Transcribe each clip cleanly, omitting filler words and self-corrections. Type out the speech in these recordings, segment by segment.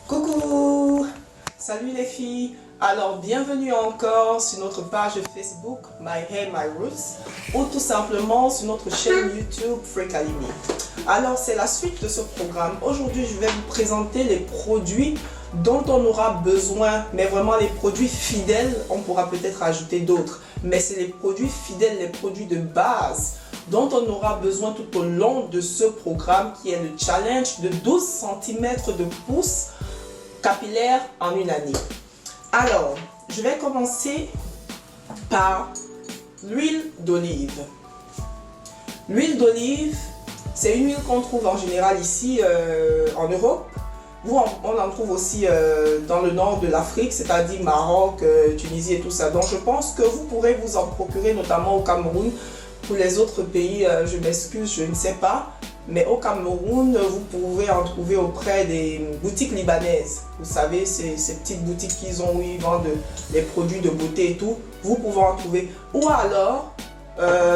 Coucou! Salut les filles! Alors, bienvenue encore sur notre page Facebook My Hair, My Roots ou tout simplement sur notre chaîne YouTube Frekalimi. Alors, c'est la suite de ce programme. Aujourd'hui, je vais vous présenter les produits dont on aura besoin, mais vraiment les produits fidèles. On pourra peut-être ajouter d'autres, mais c'est les produits fidèles, les produits de base dont on aura besoin tout au long de ce programme qui est le challenge de 12 cm de pousse capillaire en une année. Alors, je vais commencer par l'huile d'olive. L'huile d'olive, c'est une huile qu'on trouve en général ici en Europe. On en trouve aussi dans le nord de l'Afrique, c'est-à-dire Maroc, Tunisie et tout ça. Donc je pense que vous pourrez vous en procurer notamment au Cameroun. Pour les autres pays, je m'excuse, je ne sais pas. Mais au Cameroun, vous pouvez en trouver auprès des boutiques libanaises. Vous savez, ces petites boutiques qu'ils ont où ils vendent les produits de beauté et tout. Vous pouvez en trouver. Ou alors,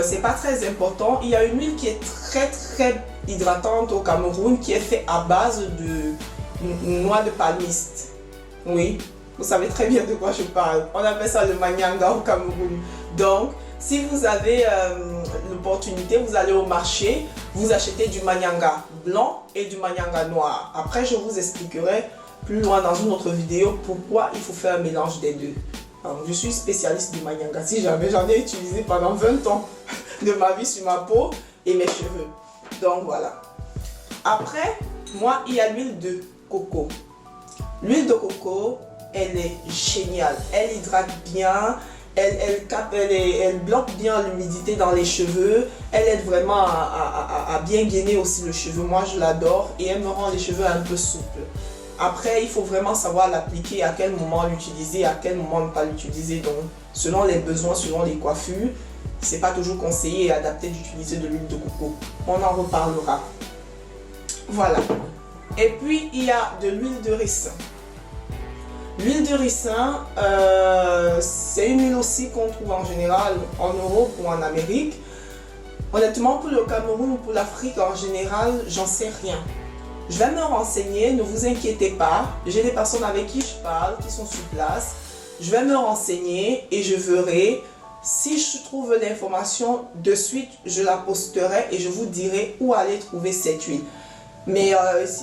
c'est pas très important, il y a une huile qui est très hydratante au Cameroun qui est faite à base de noix de palmiste. Oui, vous savez très bien de quoi je parle. On appelle ça le manyanga au Cameroun. Donc, si vous avez l'opportunité, vous allez au marché, vous achetez du manyanga blanc et du manyanga noir. Après, je vous expliquerai plus loin dans une autre vidéo pourquoi il faut faire un mélange des deux. Alors, je suis spécialiste du manyanga. Si jamais j'en ai utilisé pendant 20 ans de ma vie sur ma peau et mes cheveux. Donc voilà. Après, moi, il y a l'huile de coco. L'huile de coco, elle est géniale. Elle hydrate bien. Elle bloque bien l'humidité dans les cheveux. Elle aide vraiment à bien gainer aussi le cheveu. Moi, je l'adore et elle me rend les cheveux un peu souples. Après, il faut vraiment savoir l'appliquer, à quel moment l'utiliser, à quel moment ne pas l'utiliser. Donc, selon les besoins, selon les coiffures, c'est pas toujours conseillé et adapté d'utiliser de l'huile de coco. On en reparlera. Voilà. Et puis, il y a de l'huile de ricin. L'huile de ricin, c'est une huile aussi qu'on trouve en général en Europe ou en Amérique. Honnêtement, pour le Cameroun ou pour l'Afrique en général, j'en sais rien. Je vais me renseigner, ne vous inquiétez pas. J'ai des personnes avec qui je parle, qui sont sur place. Je vais me renseigner et je verrai. Si je trouve l'information de suite, je la posterai et je vous dirai où aller trouver cette huile. Mais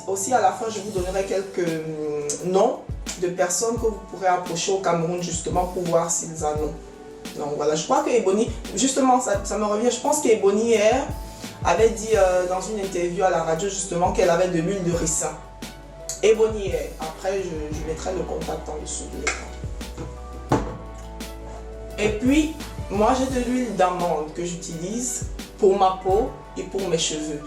aussi à la fin, je vous donnerai quelques noms de personnes que vous pourrez approcher au Cameroun justement pour voir s'ils en ont. Donc voilà, je crois que Ebony, justement ça me revient, je pense qu'Ebony hier avait dit dans une interview à la radio justement qu'elle avait de l'huile de ricin. Ebony hier, après je mettrai le contact en dessous de l'écran. Et puis, moi j'ai de l'huile d'amande que j'utilise pour ma peau et pour mes cheveux.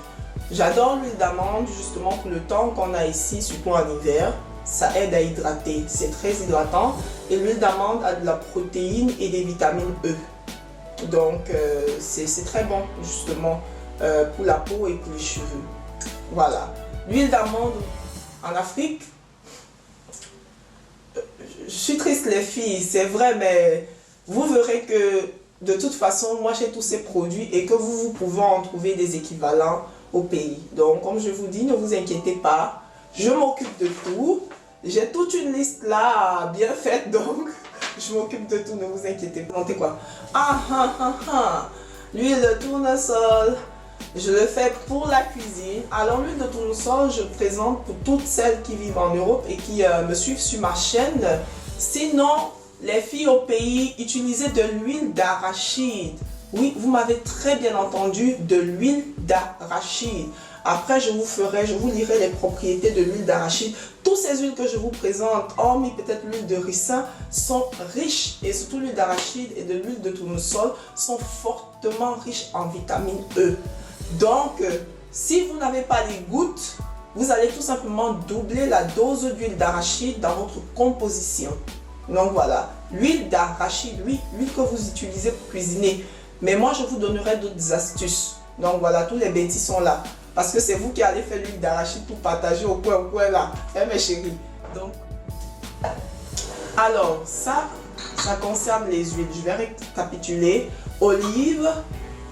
J'adore l'huile d'amande justement pour le temps qu'on a ici, surtout en hiver. Ça aide à hydrater, c'est très hydratant. Et l'huile d'amande a de la protéine et des vitamines E. Donc c'est très bon justement pour la peau et pour les cheveux. Voilà. L'huile d'amande en Afrique, je suis triste les filles, c'est vrai, mais vous verrez que de toute façon, moi j'ai tous ces produits et que vous pouvez en trouver des équivalents au pays. Donc comme je vous dis, ne vous inquiétez pas, je m'occupe de tout. J'ai toute une liste là bien faite, donc je m'occupe de tout, ne vous inquiétez pas. Montez quoi? L'huile de tournesol, je le fais pour la cuisine. Alors l'huile de tournesol, je présente pour toutes celles qui vivent en Europe et qui me suivent sur ma chaîne. Sinon, les filles au pays, utilisez de l'huile d'arachide. Oui, vous m'avez très bien entendu, de l'huile d'arachide. Après, je vous lirai les propriétés de l'huile d'arachide. Toutes ces huiles que je vous présente, hormis peut-être l'huile de ricin, sont riches, et surtout l'huile d'arachide et de l'huile de tournesol, sont fortement riches en vitamine E. Donc, si vous n'avez pas les gouttes, vous allez tout simplement doubler la dose d'huile d'arachide dans votre composition. Donc voilà, l'huile d'arachide, oui, l'huile que vous utilisez pour cuisiner. Mais moi, je vous donnerai d'autres astuces. Donc voilà, tous les bêtises sont là. Parce que c'est vous qui allez faire l'huile d'arachide pour partager au coin là. Eh mes chéris. Donc, alors, ça concerne les huiles. Je vais récapituler. Olive,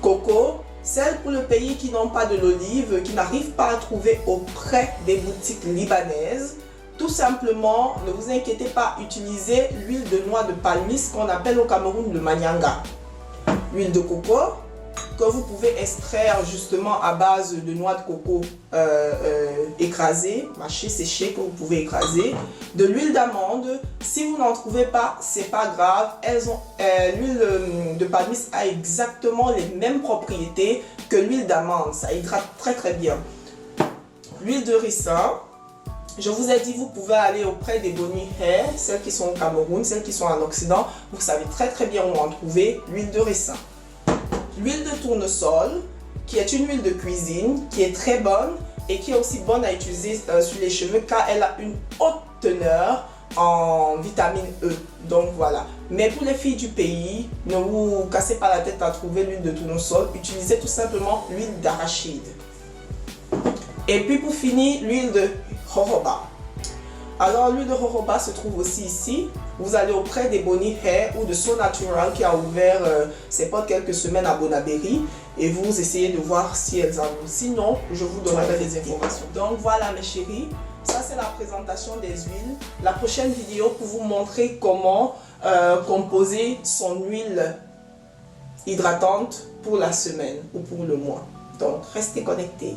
coco, Celles pour le pays qui n'ont pas de l'olive, qui n'arrivent pas à trouver auprès des boutiques libanaises, tout simplement, ne vous inquiétez pas, utilisez l'huile de noix de palmiste qu'on appelle au Cameroun le manyanga. L'huile de coco que vous pouvez extraire justement à base de noix de coco écrasée, mâchée, séchée, que vous pouvez écraser. De l'huile d'amande, si vous n'en trouvez pas, c'est pas grave. L'huile de palmiste a exactement les mêmes propriétés que l'huile d'amande. Ça hydrate très très bien. L'huile de ricin. Je vous ai dit, vous pouvez aller auprès des Boni Hair, celles qui sont au Cameroun, celles qui sont en Occident. Vous savez très très bien où en trouver l'huile de ricin. L'huile de tournesol, qui est une huile de cuisine, qui est très bonne et qui est aussi bonne à utiliser sur les cheveux car elle a une haute teneur en vitamine E. Donc voilà. Mais pour les filles du pays, ne vous cassez pas la tête à trouver l'huile de tournesol. Utilisez tout simplement l'huile d'arachide. Et puis pour finir, l'huile de jojoba. Alors l'huile de jojoba se trouve aussi ici. Vous allez auprès des Boni Hair ou de So Natural qui a ouvert ses portes quelques semaines à Bonaberry et vous essayez de voir si elles en ont. Sinon, je vous donnerai des informations. Donc voilà mes chéris, ça c'est la présentation des huiles. La prochaine vidéo pour vous montrer comment composer son huile hydratante pour la semaine ou pour le mois. Donc restez connectés.